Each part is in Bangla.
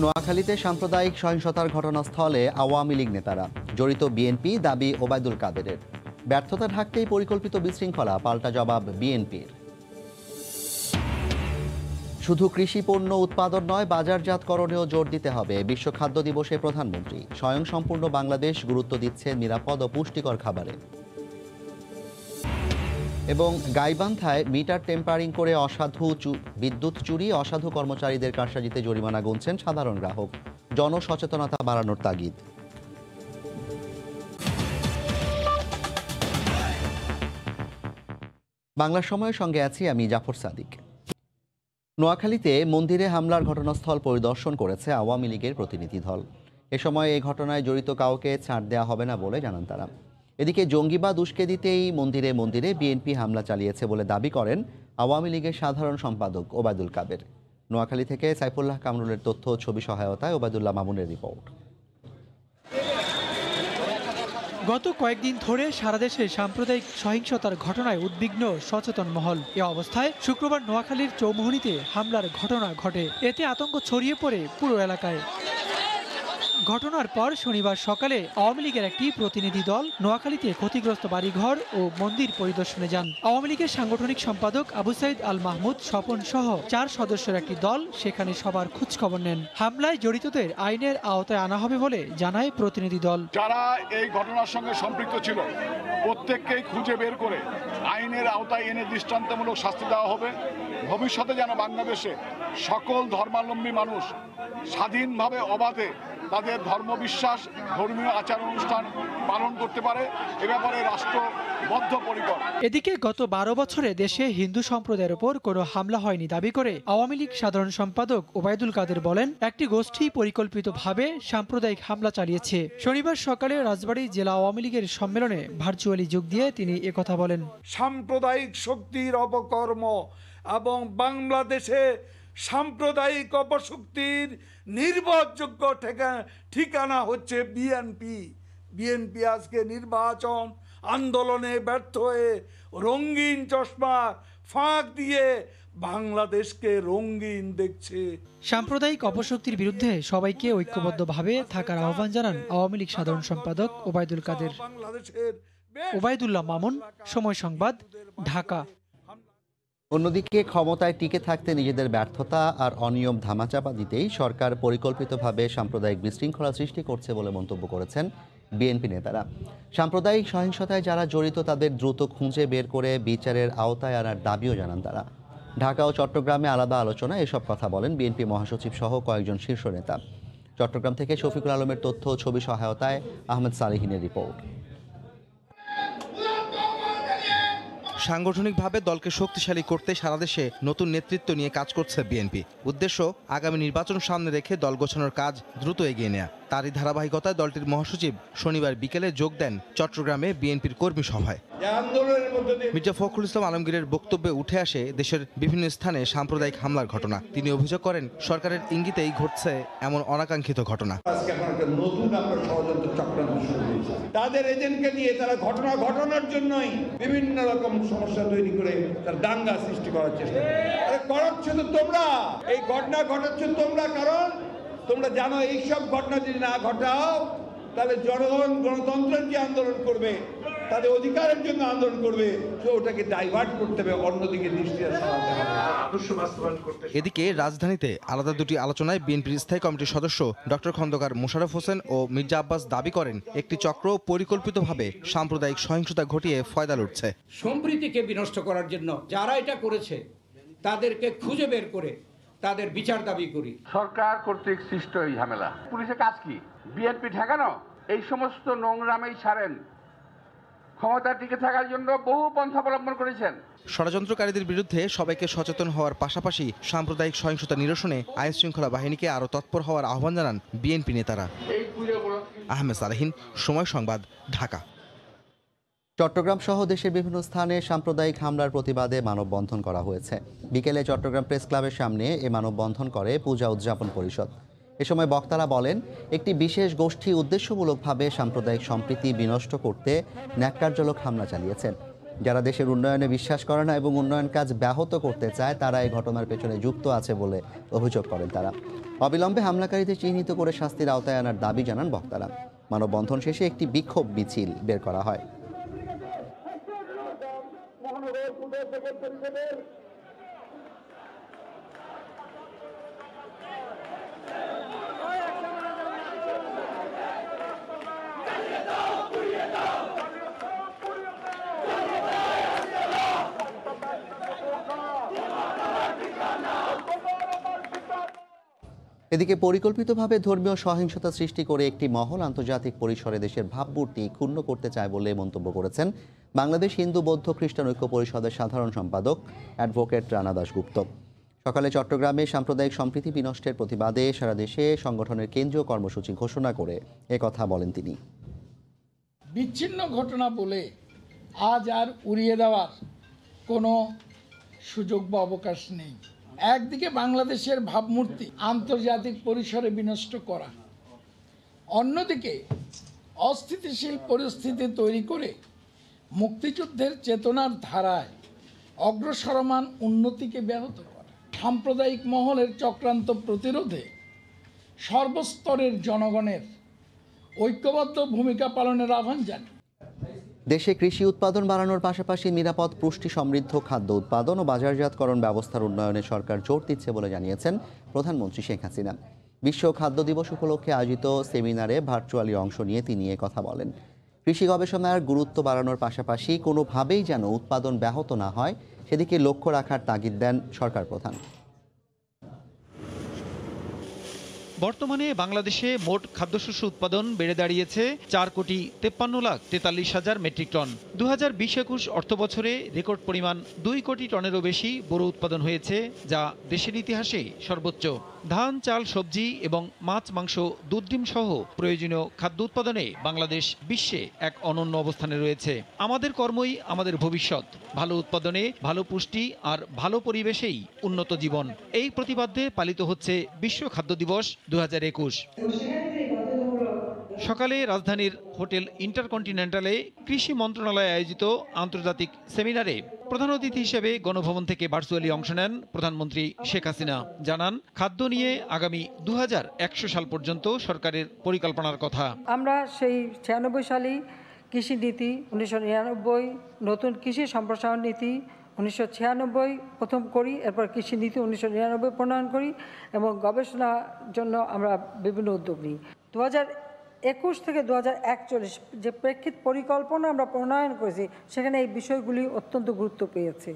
নোয়াখালীতে সাম্প্রদায়িক সহিংসতার ঘটনাস্থলে আওয়ামী লীগ নেতারা জড়িত বিএনপি, দাবি ওবায়দুল কাদেরের। ব্যর্থতা ঢাকতেই পরিকল্পিত বিশৃঙ্খলা, পাল্টা জবাব বিএনপির। শুধু কৃষি পণ্য উৎপাদন নয়, বাজারজাতকরণেও জোর দিতে হবে। বিশ্ব খাদ্য দিবসে প্রধানমন্ত্রী। স্বয়ংসম্পূর্ণ বাংলাদেশ গুরুত্ব দিচ্ছে নিরাপদ ও পুষ্টিকর খাবারে। এবং গাইবান্ধায় মিটার টেম্পারিং করে বিদ্যুৎ চুরি, অসাধু কর্মচারীদের কারসাজিতে জরিমানা গুনছেন সাধারণ গ্রাহক। জনসচেতনতা বাড়ানোর তাগিদ। বাংলা সময়ের সঙ্গে আছি আমি জাফর সাদিক। নোয়াখালীতে মন্দিরে হামলার ঘটনাস্থল পরিদর্শন করেছে আওয়ামী লীগের প্রতিনিধি দল। এ সময় এই ঘটনায় জড়িত কাউকে ছাড় দেওয়া হবে না বলে জানান তারা। এদিকে জঙ্গিবাদ উস্কে দিতেই মন্দিরে মন্দিরে বিএনপি হামলা চালিয়েছে বলে দাবি করেন আওয়ামী লীগের সাধারণ সম্পাদক ওবায়দুল কাদের। নোয়াখালী থেকে সাইফুল্লাহ কামরুলের তথ্য ছবি সহায়তায় ওবায়দুল্লাহ মামুনের রিপোর্ট। গত কয়েকদিন ধরে সারা দেশে সাম্প্রদায়িক সহিংসতার ঘটনায় উদ্বিগ্ন সচেতন মহল। এ অবস্থায় শুক্রবার নোয়াখালীর চৌমুহনীতে হামলার ঘটনা ঘটে। এতে আতঙ্ক ছড়িয়ে পড়ে পুরো এলাকায়। ঘটনার পর শনিবার সকালে আওয়ামী লীগের একটি প্রতিনিধি দল নোয়াখালীতে ক্ষতিগ্রস্ত বাড়িঘর ও মন্দির পরিদর্শনে যান। আওয়ামী লীগের সাংগঠনিক সম্পাদক আবু সাইদ আল মাহমুদ স্বপন সহ 4 সদস্যের একটি দল সেখানে সবার খোঁজখবর নেন। হামলায় জড়িতদের আইনের আওতায় আনা হবে বলে জানায় প্রতিনিধি দল। যারা এই ঘটনার সঙ্গে সম্পৃক্ত ছিল প্রত্যেককেই খুঁজে বের করে আইনের আওতায় এনে দৃষ্টান্তমূলক শাস্তি দেওয়া হবে। ভবিষ্যতে যেন বাংলাদেশে সকল ধর্মাবলম্বী মানুষ স্বাধীনভাবে অবাধে তাদের ধর্মবিশ্বাস, ধর্মীয় আচার অনুষ্ঠান পালন করতে পারে, এ ব্যাপারে রাষ্ট্র বদ্ধপরিকর। এদিকে গত 12 বছরে দেশে হিন্দু সম্প্রদায়ের উপর কোনো হামলা হয়নি দাবি করে আওয়ামী লীগ সাধারণ সম্পাদক ওবায়দুল কাদের বলেন, একটি গোষ্ঠী পরিকল্পিতভাবে সাম্প্রদায়িক হামলা চালিয়েছে। শনিবার সকালে রাজবাড়ী জেলা আওয়ামী লীগের সম্মেলনে ভার্চুয়ালি যোগ দিয়ে তিনি একথা বলেন। সাম্প্রদায়িক শক্তির অপকর্ম এবং বাংলাদেশে সাম্প্রদায়িক অপশক্তির নির্ভরযোগ্য ঠিকানা হচ্ছে বিএনপি আজকে নির্বাচন আন্দোলনে ব্যর্থ হয়ে রঙিন চশমা ফাঁক দিয়ে বাংলাদেশকে রঙিন দেখছে। সাম্প্রদায়িক অপশক্তির বিরুদ্ধে সবাইকে ঐক্যবদ্ধভাবে থাকার আহ্বান জানান আওয়ামী লীগ সাধারণ সম্পাদক ওবায়দুল কাদের। ওবায়দুল্লাহ মামুন, সময় সংবাদ, ঢাকা। অন্যদিকে ক্ষমতায় টিকে থাকতে নিজেদের ব্যর্থতা আর অনিয়ম ধামাচাপা দিতেই সরকার পরিকল্পিতভাবে সাম্প্রদায়িক বিশৃঙ্খলা সৃষ্টি করছে বলে মন্তব্য করেছেন বিএনপি নেতারা। সাম্প্রদায়িক সহিংসতায় যারা জড়িত তাদের দ্রুত খুঁজে বের করে বিচারের আওতায় আনার দাবিও জানান তারা। ঢাকা ও চট্টগ্রামে আলাদা আলোচনায় এসব কথা বলেন বিএনপি মহাসচিব সহ কয়েকজন শীর্ষ নেতা। চট্টগ্রাম থেকে শফিকুল আলমের তথ্য ছবি সহায়তায় আহমেদ সালেহিনের রিপোর্ট। সাংগঠনিকভাবে দলকে শক্তিশালী করতে সারা দেশে নতুন নেতৃত্ব নিয়ে কাজ করছে বিএনপি। উদ্দেশ্য, আগামী নির্বাচন সামনে রেখে দল গোছানোর কাজ দ্রুত এগিয়ে নেয়া। তারই ধারাবাহিকতায় দলটির মহাসচিব শনিবার বিকেলে যোগ দেন চট্টগ্রামে বিএনপির কর্মী সভায়। মির্জা ফখরুল ইসলাম আলমগীরের বক্তব্যে উঠে আসে দেশের বিভিন্ন স্থানে সাম্প্রদায়িক হামলার ঘটনা। তিনি অভিযোগ করেন, সরকারের ইঙ্গিতেই ঘটছে এমন অনাকাঙ্ক্ষিত ঘটনা। তাদের এজেন্টকে দিয়ে তারা ঘটনা ঘটানোর জন্যই বিভিন্ন রকম সমস্যা তৈরি করে তার দাঙ্গা সৃষ্টি করার চেষ্টা করাচ্ছ তো তোমরা। এই ঘটনা ঘটাচ্ছ তোমরা, কারণ তোমরা জানো এইসব ঘটনা যদি না ঘটাও তাহলে জনগণ গণতন্ত্রের যে আন্দোলন করবে, তাদের অধিকারের জন্য আন্দোলন করবে, তো ওটাকে ডাইভার্ট করতে হবে, অন্যদিকে দৃষ্টি সরাতে হবে। এদিকে রাজধানীতে আলাদা দুটি আলোচনায় বিএনপির স্থায়ী কমিটির সদস্য ডক্টর খন্দকার মোশাররফ হোসেন ও মির্জা আব্বাস দাবি করেন, একটি চক্র পরিকল্পিতভাবে সাম্প্রদায়িক সহিংসতা ঘটিয়ে ফয়দা লুটছে। সম্প্রীতিকে বিনষ্ট করার জন্য যারা এটা করেছে তাদেরকে খুঁজে বের করে তাদের বিচার দাবি করি। সরকার কর্তৃক সৃষ্ট এই ঝামেলা, পুলিশের কাজ কি? বিএনপি ঠেকানো? এই সমস্ত নোংরামেই সারেন। ক্ষমতা টিকে থাকার জন্য বহু পন্থা অবলম্বন করেছেন। ষড়যন্ত্রকারীদের বিরুদ্ধে সবাইকে সচেতন হওয়ার পাশাপাশি সাম্প্রদায়িক সহিংসতা নিরসনে আইন শৃঙ্খলা বাহিনীকে আরও তৎপর হওয়ার আহ্বান জানান বিএনপি নেতারা। আহমেদ সালেহিন, সময় সংবাদ, ঢাকা। চট্টগ্রাম সহ দেশের বিভিন্ন স্থানে সাম্প্রদায়িক হামলার প্রতিবাদে মানববন্ধন করা হয়েছে। বিকেলে চট্টগ্রাম প্রেস ক্লাবের সামনে এ মানববন্ধন করে পূজা উদযাপন পরিষদ। এ সময় বক্তারা বলেন, একটি বিশেষ গোষ্ঠী উদ্দেশ্যমূলকভাবে সাম্প্রদায়িক সম্প্রীতি বিনষ্ট করতে ন্যাক্কারজনক হামলা চালিয়েছেন। যারা দেশের উন্নয়নে বিশ্বাস করে না এবং উন্নয়ন কাজ ব্যাহত করতে চায় তারা এই ঘটনার পেছনে যুক্ত আছে বলে অভিযোগ করেন তারা। অবিলম্বে হামলাকারীদের চিহ্নিত করে শাস্তির আওতায় আনার দাবি জানান বক্তারা। মানববন্ধন শেষে একটি বিক্ষোভ মিছিল বের করা হয়। এদিকে পরিকল্পিতভাবে ধর্মীয় সহিংসতা সৃষ্টি করে একটি মহল আন্তর্জাতিক পরিসরে দেশের ভাবমূর্তি ক্ষুণ্ণ করতে চায় বলে মন্তব্য করেছেন বাংলাদেশ হিন্দু বৌদ্ধ খ্রিস্টান ঐক্য পরিষদের সাধারণ সম্পাদক অ্যাডভোকেট রানা দাশগুপ্ত। সকালে চট্টগ্রামে সাম্প্রদায়িক সম্প্রীতি বিনষ্টের প্রতিবাদে সারা দেশে সংগঠনের কেন্দ্রীয় কর্মসূচি ঘোষণা করে একথা বলেন তিনি। বিচ্ছিন্ন ঘটনা বলে আজ আর উড়িয়ে দেওয়ার কোনো সুযোগ বা অবকাশ নেই। একদিকে বাংলাদেশের ভাবমূর্তি আন্তর্জাতিক পরিসরে বিনষ্ট করা, অন্যদিকে অস্থিতিশীল পরিস্থিতি তৈরি করে মুক্তিযুদ্ধের চেতনার ধারায় অগ্রসরমান উন্নতিকে ব্যাহত করা। সাম্প্রদায়িক মহলের চক্রান্ত প্রতিরোধে সর্বস্তরের জনগণের ঐক্যবদ্ধ ভূমিকা পালনের আহ্বান জানাই। দেশে কৃষি উৎপাদন বাড়ানোর পাশাপাশি নিরাপদ পুষ্টি সমৃদ্ধ খাদ্য উৎপাদন ও বাজারজাতকরণ ব্যবস্থার উন্নয়নে সরকার জোর দিচ্ছে বলে জানিয়েছেন প্রধানমন্ত্রী শেখ হাসিনা। বিশ্ব খাদ্য দিবস উপলক্ষে আয়োজিত সেমিনারে ভার্চুয়ালি অংশ নিয়ে তিনি কথা বলেন। কৃষি গবেষণার গুরুত্ব বাড়ানোর পাশাপাশি কোনোভাবেই যেন উৎপাদন ব্যাহত না হয় সেদিকে লক্ষ্য রাখার তাগিদ দেন সরকার প্রধান। বর্তমানে বাংলাদেশে মোট খাদ্যশস্য উৎপাদন বেড়ে দাঁড়িয়েছে 4,53,43,000 মেট্রিক টন। 2020-21 অর্থবছরে রেকর্ড পরিমাণ 2 কোটি টনেরও বেশি বোরো উৎপাদন হয়েছে, যা দেশের ইতিহাসে সর্বোচ্চ। ধান, চাল, সবজি এবং মাছ, মাংস, দুধ, ডিম সহ প্রয়োজনীয় খাদ্য উৎপাদনে বাংলাদেশ বিশ্বে এক অনন্য অবস্থানে রয়েছে। আমাদের কর্মই আমাদের ভবিষ্যৎ। ভালো উৎপাদনে, ভালো পুষ্টি আর ভালো পরিবেশেই উন্নত জীবন, এই প্রতিপাদ্যে পালিত হচ্ছে বিশ্ব খাদ্য দিবস 2021। সকালে রাজধানীর হোটেল ইন্টারকন্টিনেন্টালে কৃষি মন্ত্রণালয় আয়োজিত আন্তর্জাতিক সেমিনারে প্রধান অতিথি হিসেবে গণভবন থেকে ভার্চুয়ালি অংশ নেন প্রধানমন্ত্রী শেখ হাসিনা। জানান, খাদ্য নিয়ে আগামী 2100 সাল পর্যন্ত সরকারের পরিকল্পনার কথা। আমরা সেই 96 সালে কৃষি নীতি, 1999 নতুন কৃষি সম্প্রসারণ নীতি, 1996 প্রথম করি, এরপর কৃষি নীতি 1999 প্রণয়ন করি এবং গবেষণার জন্য আমরা বিভিন্ন উদ্যোগ নিই। 2021 থেকে 2041 যে প্রেক্ষিত পরিকল্পনা আমরা প্রণয়ন করেছি সেখানে এই বিষয়গুলি অত্যন্ত গুরুত্ব পেয়েছে,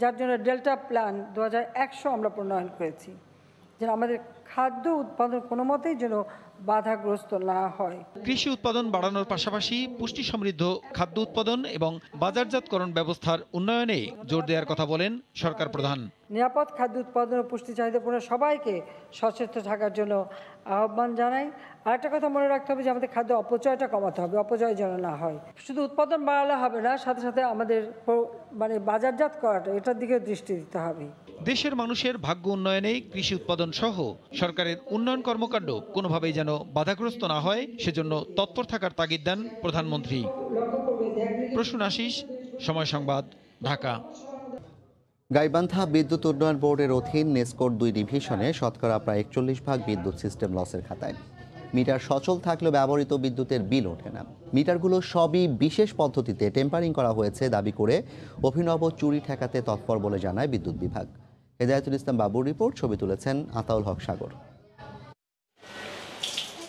যার জন্য ডেল্টা প্ল্যান 2100 আমরা প্রণয়ন করেছি, যেন আমাদের খাদ্য উৎপাদন কোনো মতেই যেন বাধাগ্রস্ত না হয়। কৃষি উৎপাদন বাড়ানোর পাশাপাশি পুষ্টি সমৃদ্ধ খাদ্য উৎপাদন এবং বাজারজাতকরণ ব্যবস্থার উন্নয়নে জোর দেওয়ার কথা বলেন সরকার প্রধান। নিরাপদ খাদ্য উৎপাদন ও পুষ্টি চাহিদাপূর্ণ সবাইকে সচেতন থাকার জন্য আহ্বান জানাই। আরেকটা কথা মনে রাখতে হবে যে আমাদের খাদ্য অপচয়টা কমাতে হবে, অপচয় যেন না হয়। শুধু উৎপাদন বাড়ালে হবে না, সাথে সাথে আমাদের বাজারজাত করাটা, এটার দিকে দৃষ্টি দিতে হবে। দেশের মানুষের ভাগ্য উন্নয়নে কৃষি উৎপাদন সহ সরকারের উন্নয়ন কর্মকাণ্ড কোনোভাবেই যেন বাধাগ্রস্ত না হয় সেজন্য তৎপর থাকার তাগিদ দেন প্রধানমন্ত্রী। প্রসূন আশিস, সময় সংবাদ, ঢাকা। গাইবান্ধা বিদ্যুৎ উন্নয়ন বোর্ডের অধীন নেসকোর 2 ডিভিশনে শতকরা প্রায় 41% বিদ্যুৎ সিস্টেম লসের খাতায়। মিটার সচল থাকলেও ব্যবহৃত বিদ্যুতের বিল ওঠে না। মিটারগুলো সবই বিশেষ পদ্ধতিতে টেম্পারিং করা হয়েছে দাবি করে অভিনব চুরি ঠেকাতে তৎপর বলে জানায় বিদ্যুৎ বিভাগ। হেদায়েতুল ইসলাম বাবুর রিপোর্ট, ছবি তুলেছেন আতাউল হক সাগর।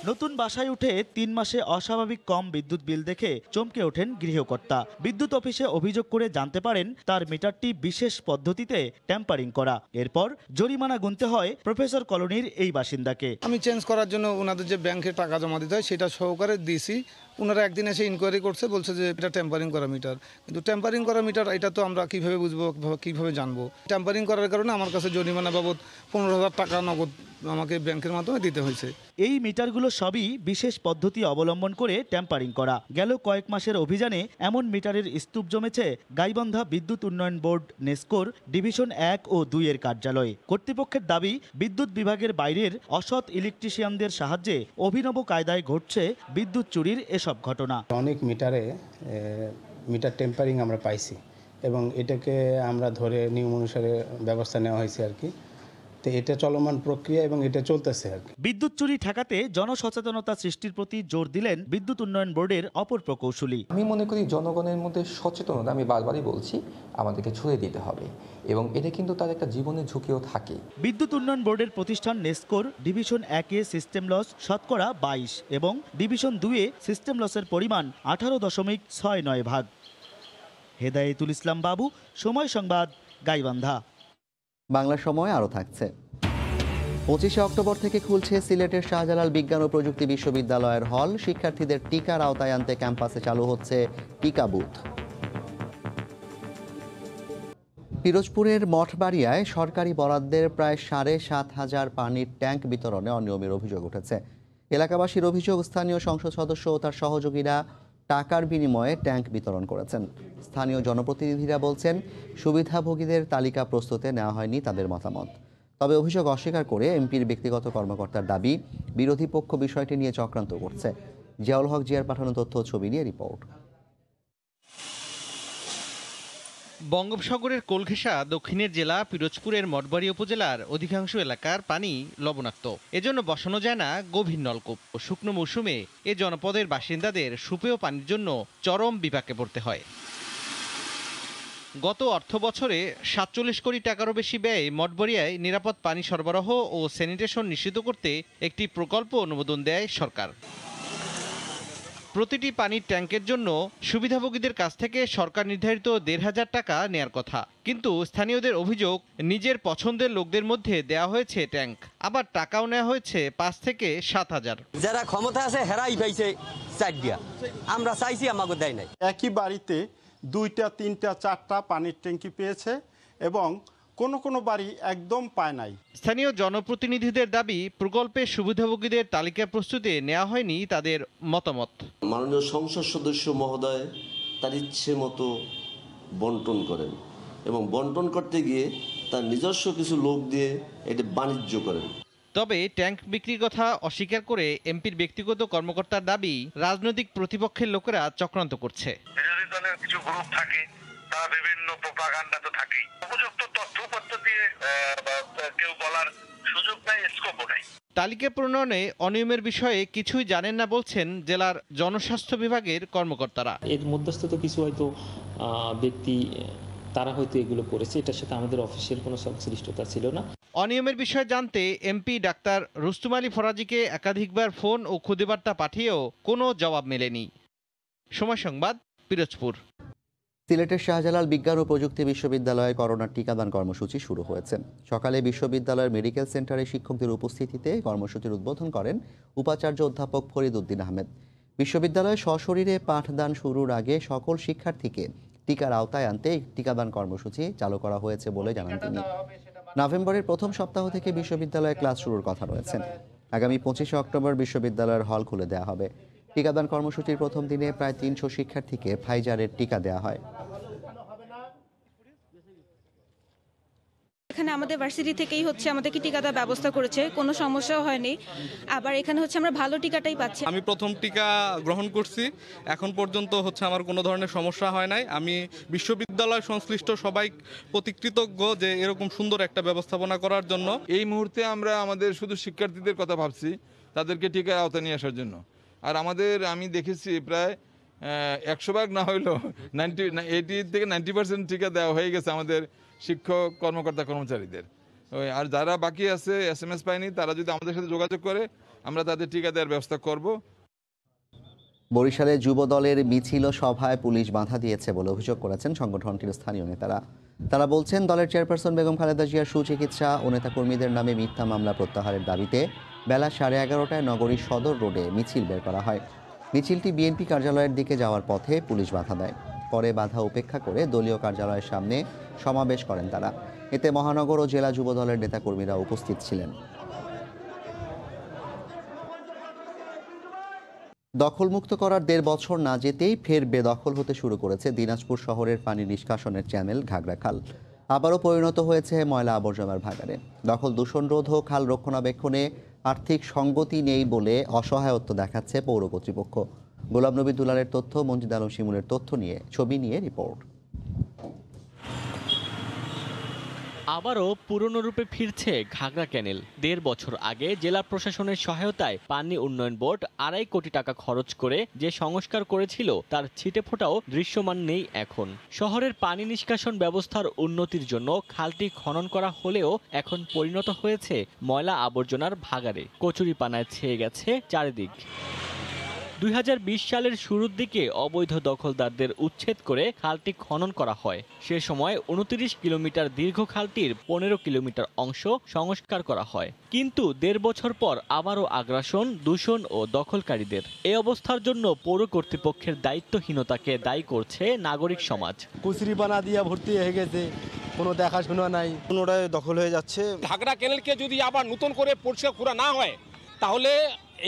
নতুন বাসায় উঠে 3 মাসে অস্বাভাবিক কম বিদ্যুৎ বিল দেখে চমকে ওঠেন গৃহকর্তা। বিদ্যুৎ অফিসে অভিযোগ করে জানতে পারেন তার মিটারটি বিশেষ পদ্ধতিতে ট্যাম্পারিং করা। এরপর জরিমানা গুনতে হয় প্রফেসর কলোনির এই বাসিন্দাকে। আমি চেঞ্জ করার জন্য ওনাদের যে ব্যাংকে টাকা জমা দিতে হয় সেটা সহকারে দিয়েছি। ওনারা একদিন এসে ইনকোয়ারি করছে, বলছে যে এটা টেম্পারিং করা মিটার। কিন্তু টেম্পারিং করা মিটার এটা তো আমরা কিভাবে বুঝবো, কিভাবে জানবো? টেম্পারিং করার কারণে আমার কাছে জরিমানা বাবদ 15,000 টাকা নগদ আমাকে ব্যাংকের মাধ্যমে দিতে হয়েছে। এই মিটারগুলো সবই বিশেষ পদ্ধতি অবলম্বন করে ট্যাম্পারিং করা। গেল কয়েক মাসের অভিযানে এমন মিটারের স্তূপ জমেছে গাইবান্ধা বিদ্যুৎ উন্নয়ন বোর্ড নেসকোর ডিভিশন 1 ও 2 এর কার্যালয়ে। কর্তৃপক্ষের দাবি, বিদ্যুৎ বিভাগের বাইরের অসৎ ইলেকট্রিশিয়ানদের সাহায্যে অভিনব কায়দায় ঘটছে বিদ্যুৎ চুরির এসব ঘটনা। অনেক মিটারে মিটার টেম্পারিং আমরা পাইছি এবং এটাকে আমরা ধরে নিয়ম অনুসারে ব্যবস্থা নেওয়া হয়েছে আর কি। তো এটা চলমান প্রক্রিয়া এবং এটা চলতেছে আর কি। বিদ্যুৎ চুরি ঠেকাতে জনসচেতনতা সৃষ্টির প্রতি জোর দিলেন বিদ্যুৎ উন্নয়ন বোর্ডের অপর প্রকৌশলী। আমি মনে করি জনগণের মধ্যে সচেতনতা, আমি বারবারই বলছি, আমাদেরকে ছড়িয়ে দিতে হবে এবং এটা কিন্তু তার একটা জীবনের ঝুঁকিও থাকে। বিদ্যুৎ উন্নয়ন বোর্ডের প্রতিষ্ঠান নেসকোর ডিভিশন 1-এ সিস্টেম লস শতকরা 22 এবং ডিভিশন 2-এ সিস্টেম লসের পরিমাণ 18.69 হেদায়েতুল ইসলাম বাবু, সময় সংবাদ, গাইবান্ধা। বাংলা সময় আরও থাকছে। 25শে অক্টোবর থেকে খুলছে সিলেটের শাহজালাল বিজ্ঞান ও প্রযুক্তি বিশ্ববিদ্যালয়ের হল। শিক্ষার্থীদের টিকার আওতায় আনতে ক্যাম্পাসে চালু হচ্ছে টিকা বুথ। পিরোজপুরের মঠবাড়িয়ায় সরকারি বরাদ্দের প্রায় 7,500 পানির ট্যাঙ্ক বিতরণে অনিয়মের অভিযোগ উঠেছে। এলাকাবাসীর অভিযোগ, স্থানীয় সংসদ সদস্য ও তার সহযোগীরা টাকার বিনিময়ে ট্যাঙ্ক বিতরণ করেছেন। স্থানীয় জনপ্রতিনিধিরা বলছেন, সুবিধাভোগীদের তালিকা প্রস্তুতে নেওয়া হয়নি তাদের মতামত। তবে অভিযোগ অস্বীকার করে এমপির ব্যক্তিগত কর্মকর্তার দাবি, বিরোধী পক্ষ বিষয়টি নিয়ে চক্রান্ত করছে। জিয়াউল হক জিয়ার পাঠানো তথ্য ও ছবি নিয়ে রিপোর্ট। বঙ্গোপসাগরের কোল ঘেঁষা দক্ষিণের জেলা পিরোজপুরের মঠবাড়ি উপজেলার অধিকাংশ এলাকার পানি লবণাক্ত। এজন্য বসানো যায় না গভীর নলকূপ। শুকনো মৌসুমে এ জনপদের বাসিন্দাদের সুপেয় পানির জন্য চরম বিপাকে পড়তে হয়। গত অর্থ বছরে 47 কোটি টাকারও বেশি ব্যয়ে মঠবাড়িয়ায় নিরাপদ পানি সরবরাহ ও স্যানিটেশন নিশ্চিত করতে একটি প্রকল্প অনুমোদন দেয় সরকার। প্রতিটি পানির ট্যাঙ্কের জন্য সুবিধাভোগীদের কাছ থেকে সরকার নির্ধারিত 1,500 টাকা নেয়ার কথা, কিন্তু স্থানীয়দের অভিযোগ, নিজের পছন্দের লোকদের মধ্যে দেওয়া হয়েছে ট্যাঙ্ক, আবার টাকাও নেওয়া হয়েছে 5 থেকে 7,000। যারা ক্ষমতা আছে হেরাই পাইছে 4 দিয়া, আমরা চাইছি আমাকে দেয় নাই। একই বাড়িতে 2টা 3টা 4টা পানির ট্যাঙ্কি পেয়েছে এবং কোনো বাড়ি একদম পায় নাই। স্থানীয় জনপ্রতিনিধিদের দাবি, প্রকল্পের সুবিধাভোগীদের তালিকা প্রস্তুতে নেওয়া হয়নি তাদের মতামত। মাননীয় সংসদ সদস্য মহোদয় তার ইচ্ছে মতো বন্টন করেন এবং বন্টন করতে গিয়ে তার নিজস্ব কিছু লোক দিয়ে এটা বাণিজ্য করেন। তবে ট্যাঙ্ক বিক্রির কথা অস্বীকার করে এমপির ব্যক্তিগত কর্মকর্তার দাবি, রাজনৈতিক প্রতিপক্ষের লোকেরা চক্রান্ত করছে। বিরোধী দলের কিছু গ্রুপ থাকে, তারা বিভিন্ন প্রোপাগান্ডা তো থাকেই, উপযুক্ত তথ্যপত্র দিয়ে কেউ বলার সুযোগ নাই, স্কোপও নাই। তালিকা প্রণয়নে অনিয়মের বিষয়ে কিছুই জানেন না বলছেন জেলার জনস্বাস্থ্য বিভাগের কর্মকর্তারা। এর মধ্যস্থ তো কিছু হয়তো ব্যক্তি, তারা হয়তো এগুলো করেছে, এটার সাথে আমাদের অফিসিয়াল কোনো সংশ্লিষ্টতা ছিল না। অনিয়মের বিষয়ে জানতে এমপি ডাক্তার রুস্তুম আলী ফরাজিকে একাধিকবার ফোন ও খুদে বার্তা পাঠিয়েও কোনো জবাব মেলেনি। সময় সংবাদ, পিরোজপুর। সিলেটের শাহজালাল বিজ্ঞান ও প্রযুক্তি বিশ্ববিদ্যালয়ে করোনার টিকাদান কর্মসূচি শুরু হয়েছে। সকালে বিশ্ববিদ্যালয়ের মেডিকেল সেন্টারে শিক্ষকদের উপস্থিতিতে কর্মসূচির উদ্বোধন করেন উপাচার্য অধ্যাপক ফরিদ উদ্দিন আহমেদ। বিশ্ববিদ্যালয়ে সশরীরে পাঠদান শুরুর আগে সকল শিক্ষার্থীকে টিকার আওতায় আনতে টিকাদান কর্মসূচি চালু করা হয়েছে বলে জানান তিনি। নভেম্বরের প্রথম সপ্তাহ থেকে বিশ্ববিদ্যালয়ে ক্লাস শুরুর কথা রয়েছে। আগামী 25শে অক্টোবর বিশ্ববিদ্যালয়ের হল খুলে দেওয়া হবে। টিকাদান কর্মসূচির প্রথম দিনে প্রায় 300 শিক্ষার্থীকে ফাইজারের টিকা দেওয়া হয়। এখানে আমাদের ভার্সিটি থেকেই আমাদেরকে টিকা দেওয়ার ব্যবস্থা করেছে, কোনো সমস্যাও হয়নি। আবার এখানে আমরা ভালো টিকাটাই পাচ্ছি। আমি প্রথম টিকা গ্রহণ করছি, এখন পর্যন্ত আমার কোনো ধরনের সমস্যা হয় নাই। আমি বিশ্ববিদ্যালয় সংশ্লিষ্ট সবাই প্রতি কৃতজ্ঞ যে এরকম সুন্দর একটা ব্যবস্থাপনা করার জন্য। এই মুহূর্তে আমরা আমাদের শুধু শিক্ষার্থীদের কথা ভাবছি, তাদেরকে টিকার আওতায় নিয়ে আসার জন্য। আর আমি দেখেছি প্রায় 100 ভাগ না হইলেও 80 থেকে 90% টিকা দেওয়া হয়ে গেছে আমাদের শিক্ষক কর্মকর্তা কর্মচারীদের। আর যারা বাকি আছে SMS পায়নি, তারা যদি আমাদের সাথে যোগাযোগ করে আমরা তাদের টিকা দেওয়ার ব্যবস্থা করব। বরিশালে যুব দলের মিছিল ও সভায় পুলিশ বাধা দিয়েছে বলে অভিযোগ করেছেন সংগঠনটির স্থানীয় নেতারা। তারা বলছেন, দলের চেয়ারপারসন বেগম খালেদা জিয়ার সুচিকিৎসা ও নেতাকর্মীদের নামে মিথ্যা মামলা প্রত্যাহারের দাবিতে বেলা 11:30টায় নগরীর সদর রোডে মিছিল বের করা হয়। মিছিলটি বিএনপি কার্যালয়ের দিকে যাওয়ার পথে পুলিশ বাধা দেয়। পরে বাধা উপেক্ষা করে দলীয় কার্যালয়ের সামনে সমাবেশ করেন তারা। এতে মহানগর ও জেলা যুব দলের নেতাকর্মীরা উপস্থিত ছিলেন। দখলমুক্ত করার 1.5 বছর না যেতেই ফের বেদখল হতে শুরু করেছে দিনাজপুর শহরের পানি নিষ্কাশনের চ্যানেল ঘাগড়াখাল। আবারও পরিণত হয়েছে ময়লা আবর্জনার ভাগাড়ে। দখল দূষণ রোধ ও খাল রক্ষণাবেক্ষণে আর্থিক সঙ্গতি নেই বলে অসহায়ত্ব দেখাচ্ছে পৌর কর্তৃপক্ষ। গোলাম নবী দুলালের তথ্য, মঞ্জিদ আলম শিমুলের তথ্য নিয়ে ছবি নিয়ে রিপোর্ট। আবারও পুরনো রূপে ফিরছে ঘাগড়া ক্যানেল। ১.৫ বছর আগে জেলা প্রশাসনের সহায়তায় পানি উন্নয়ন বোর্ড ২.৫ কোটি টাকা খরচ করে যে সংস্কার করেছিল তার ছিটেফোঁটাও দৃশ্যমান নেই এখন। শহরের পানি নিষ্কাশন ব্যবস্থার উন্নতির জন্য খালটি খনন করা হলেও এখন পরিণত হয়েছে ময়লা আবর্জনার ভাগাড়ে। কচুরিপানায় ছেয়ে গেছে চারিদিক। ২০২০ সালের শুরুর দিকে অবৈধ দখলদারদের উচ্ছেদ করে খালটি খনন করা হয়। সে সময় ২৯ কিলোমিটার দীর্ঘ খালটির ১৫ কিলোমিটার অংশ সংস্কার করা হয়। কিন্তু ১.৫ বছর পর আবারও আগ্রাসন, দূষণ ও দখলকারীদের। এই অবস্থার জন্য পৌর কর্তৃপক্ষের দায়িত্বহীনতাকে দায়ী করছে নাগরিক সমাজ। কচুরিপানা দিয়ে ভর্তি হয়ে গেছে, কোনো দেখাশোনা নাই, পুনরায় দখল হয়ে যাচ্ছে। ঘাগড়া ক্যানেলকে যদি আবার নতুন করে পরিষ্কার করা না হয় তাহলে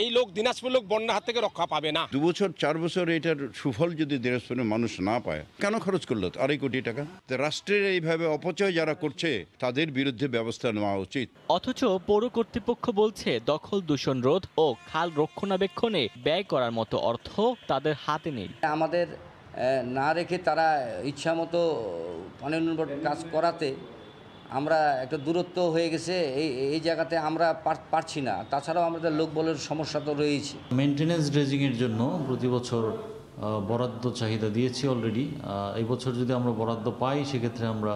এই লোক দিনাজপুর লোক বন্যার হাত থেকে রক্ষা পাবে না। ২ বছর ৪ বছর এটার সুফল যদি দিনাজপুরের মানুষ না পায়, কেন খরচ করলো ২.৫ কোটি টাকা? রাষ্ট্রের এইভাবে অপচয় যারা করছে তাদের বিরুদ্ধে ব্যবস্থা নেওয়া উচিত। অথচ পৌর কর্তৃপক্ষ বলছে দখল, দূষণ রোধ ও খাল রক্ষণাবেক্ষণে ব্যয় করার মতো অর্থ তাদের হাতে নেই। আমাদের না রেখে তারা ইচ্ছামতো পানি উন্নয়ন বোর্ড কাজ করাতে আমরা একটা দূরত্ব হয়ে গেছে, এই জায়গাতে আমরা পারছি না। তাছাড়াও আমাদের লোকবলের সমস্যা তো রয়েছে। মেনটেন্যান্স ড্রেজিংয়ের জন্য প্রতি বছর বরাদ্দ চাহিদা দিয়েছি অলরেডি। এই বছর যদি আমরা বরাদ্দ পাই সেক্ষেত্রে আমরা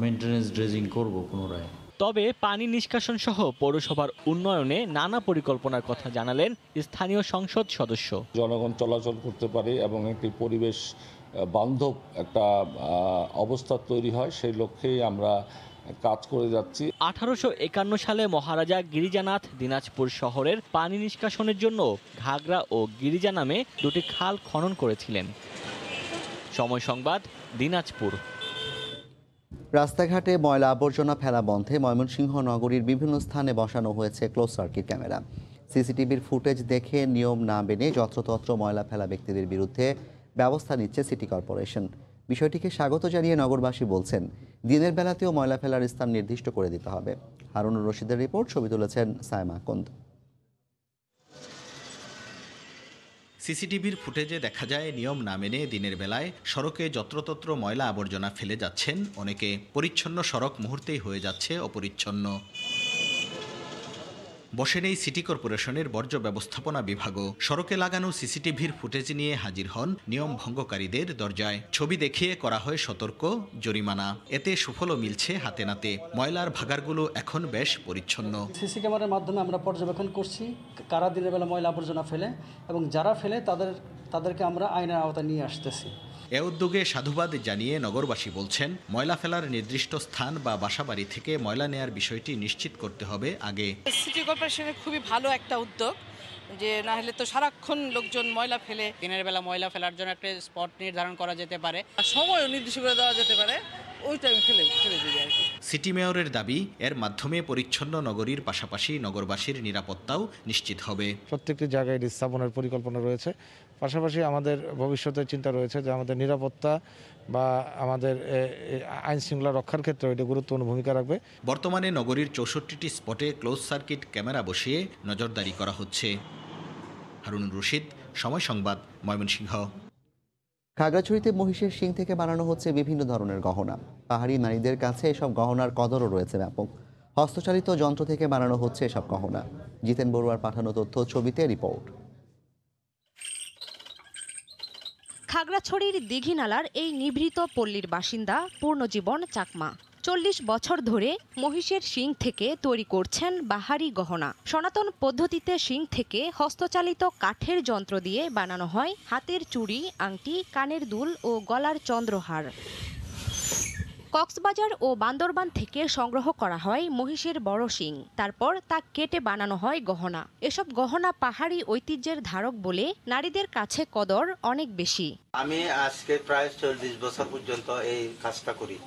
মেনটেন্যান্স ড্রেজিং করব পুনরায়। তবে পানি নিষ্কাশন সহ পৌরসভার উন্নয়নে নানা পরিকল্পনার কথা জানালেন স্থানীয় সংসদ সদস্য। জনগণ চলাচল করতে পারে এবং একটি পরিবেশ বান্ধব একটা অবস্থা তৈরি হয়, সেই লক্ষ্যেই আমরা কাজ করে যাচ্ছি। 1851 সালে মহারাজা গিরিজানাথ দিনাজপুর শহরের পানি নিষ্কাশনের জন্য ঘাগড়া ও গিরিজা নামে দুটি খাল খনন করেছিলেন। সময় সংবাদ, দিনাজপুর। রাস্তাঘাটে ময়লা আবর্জনা ফেলা বন্ধে ময়মনসিংহ নগরীর বিভিন্ন স্থানে বসানো হয়েছে ক্লোজ সার্কিট ক্যামেরা। সিসিটিভির ফুটেজ দেখে নিয়ম না মেনে যত্রতত্র ময়লা ফেলা ব্যক্তিদের বিরুদ্ধে ব্যবস্থা নিচ্ছে সিটি কর্পোরেশন। বিষয়টিকে স্বাগত জানিয়ে নগরবাসী বলছেন, দিনের বেলাতেও ময়লা ফেলার স্থান নির্দিষ্ট করে দিতে হবে। হারুনুর রশিদের রিপোর্ট, ছবি তুলেছেন সায়মা আকন্দ। সিসিটিভির ফুটেজে দেখা যায় নিয়ম না মেনে দিনের বেলায় সড়কে যত্রতত্র ময়লা আবর্জনা ফেলে যাচ্ছেন অনেকে। পরিচ্ছন্ন সড়ক মুহূর্তেই হয়ে যাচ্ছে অপরিচ্ছন্ন। বসে নেই সিটি কর্পোরেশনের বর্জ্য ব্যবস্থাপনা বিভাগও। সড়কে লাগানো সিসিটিভির ফুটেজ নিয়ে হাজির হন নিয়ম ভঙ্গকারীদের দরজায়। ছবি দেখিয়ে করা হয় সতর্ক, জরিমানা। এতে সুফলও মিলছে হাতে নাতে। ময়লার ভাগাড়গুলো এখন বেশ পরিচ্ছন্ন। সিসি ক্যামেরার মাধ্যমে আমরা পর্যবেক্ষণ করছি কারা দিনের বেলা ময়লা আবর্জনা ফেলে, এবং যারা ফেলে তাদেরকে আমরা আইনের আওতায় নিয়ে আসতেছি। এ উদ্যোগে সাধুবাদ জানিয়ে নগরবাসী বলছেন, ময়লা ফেলার নির্দিষ্ট স্থান বা বাসাবাড়ি থেকে ময়লা নেয়ার বিষয়টি নিশ্চিত করতে হবে আগে। সিটি কর্পোরেশনের খুবই ভালো একটা উদ্যোগ, যে না হলে তো সারাক্ষণ লোকজন ময়লা ফেলে। দিনের বেলা ময়লা ফেলার জন্য একটা স্পট নির্ধারণ করা যেতে পারে, আর সময়ও নির্দিষ্ট করে দেওয়া যেতে পারে, ওই টাইমে ফেলে দিই আর কি। সিটি মেয়রের দাবি, এর মাধ্যমে পরিচ্ছন্ন নগরীর পাশাপাশি নগরবাসীর নিরাপত্তাও নিশ্চিত হবে। প্রত্যেকটি জায়গায় এটি স্থাপনের পরিকল্পনা রয়েছে। পাশাপাশি আমাদের ভবিষ্যতের চিন্তা রয়েছে যে আমাদের নিরাপত্তা বা আমাদের আইন শৃঙ্খলা রক্ষার ক্ষেত্রে এটি গুরুত্বপূর্ণ ভূমিকা রাখবে। বর্তমানে নগরীর 64টি স্পটে ক্লোজ সার্কিট ক্যামেরা বসিয়ে নজরদারি করা হচ্ছে। হারুনুর রশিদ, সময় সংবাদ, ময়মনসিংহ। খাগড়াছড়িতে মহিষের শিং থেকে বানানো হচ্ছে বিভিন্ন ধরনের গহনা। পাহাড়ি নারীদের কাছে এসব গহনার কদরও রয়েছে ব্যাপক। হস্তচালিত যন্ত্র থেকে বানানো হচ্ছে এসব গহনা। জিতেন বড়ুয়ার পাঠানো তথ্য, ছবিতে রিপোর্ট। খাগড়াছড়ির দীঘিনালার এই নিভৃত পল্লীর বাসিন্দা পূর্ণজীবন চাকমা 40 বছর ধরে মহিষের শিং থেকে তৈরি করছেন বাহারি গহনা। সনাতন পদ্ধতিতে শিং থেকে হস্তচালিত কাঠের যন্ত্র দিয়ে বানানো হয় হাতের চুড়ি, আংটি, কানের দুল ও গলার চন্দ্রহার। কক্সবাজার ও বান্দরবান থেকে সংগ্রহ করা হয় মহিষের বড় শিং, তারপর তা কেটে বানানো হয় গহনা। এসব গহনা পাহাড়ি ঐতিহ্যের ধারক বলে নারীদের কাছে কদর অনেক বেশি। আমি আজকে প্রায় 40 বছর পর্যন্ত এই কাজটা করি।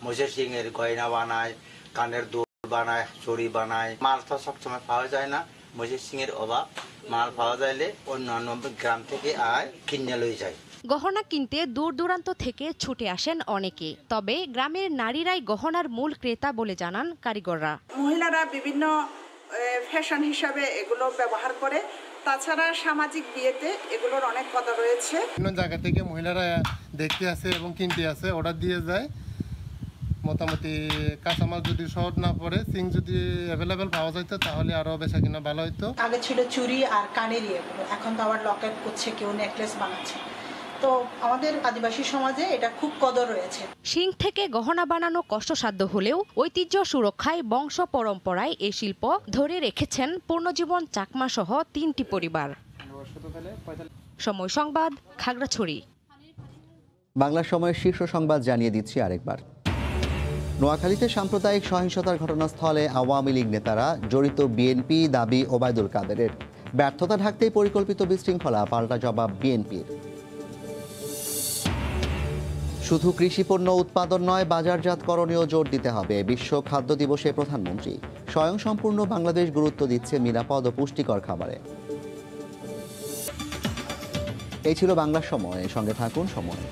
মহিষের শিং এর গয়না বানায়, কানের দুল বানায়, চুড়ি বানায়। মাল তো সবসময় পাওয়া যায় না, মহিষের শিং এর অভাব। মাল পাওয়া যাইলে অন্যান্য গ্রাম থেকে কিনে লই যায়। গহনা কিনতে দূর দূরান্ত থেকে ছুটে আসেন অনেকে, তবে গ্রামের নারীরাই গহনার মূল ক্রেতা বলে জানান কারিগররা। মহিলারা বিভিন্ন ফ্যাশন হিসাবে এগুলো ব্যবহার করে, তাছাড়া সামাজিক বিয়েতে এগুলোর অনেক কথা রয়েছে। বিভিন্ন জায়গা থেকে মহিলারা দেখতে আসে এবং কিনতে আসে, অর্ডার দিয়ে যায়। মোটামুটি কাঁচামাল যদি শর্ট না পড়ে, সিং যদি অ্যাভেলেবেল পাওয়া যেত তাহলে আরও বেচা কিনা ভালো হতো। আগে ছিল চুড়ি আর কানের এগুলো, এখন তো আবার লকেট করছে, কেউ নেকলেস বানাচ্ছে। তো আমাদের আদিবাসী সমাজে এটা খুব কদর রয়েছে। শিং থেকে গহনা বানানো কষ্টসাধ্য হলেও ঐতিহ্য সুরক্ষায় বংশ পরম্পরায় এই শিল্প ধরে রেখেছেন পূর্ণজীবন চাকমা সহ 3টি পরিবার। সময় সংবাদ, খাগড়াছড়ি। বাংলা সময়ের শীর্ষ সংবাদ জানিয়ে দিচ্ছি আরেকবার। নোয়াখালীতে সাম্প্রদায়িক সহিংসতার ঘটনাস্থলে আওয়ামী লীগ নেতারা জড়িত, বিএনপি দাবি ওবায়দুল কাদেরের। ব্যর্থতা ঢাকতেই পরিকল্পিত বিশৃঙ্খলা, পাল্টা জবাব বিএনপির। শুধু কৃষিপণ্য উৎপাদন নয়, বাজারজাতকরণেও জোর দিতে হবে। বিশ্ব খাদ্য দিবসে প্রধানমন্ত্রী। স্বয়ংসম্পূর্ণ বাংলাদেশ গুরুত্ব দিচ্ছে নিরাপদ ও পুষ্টিকর খাবারে। এই ছিল বাংলা সময়, সঙ্গে থাকুন সময়।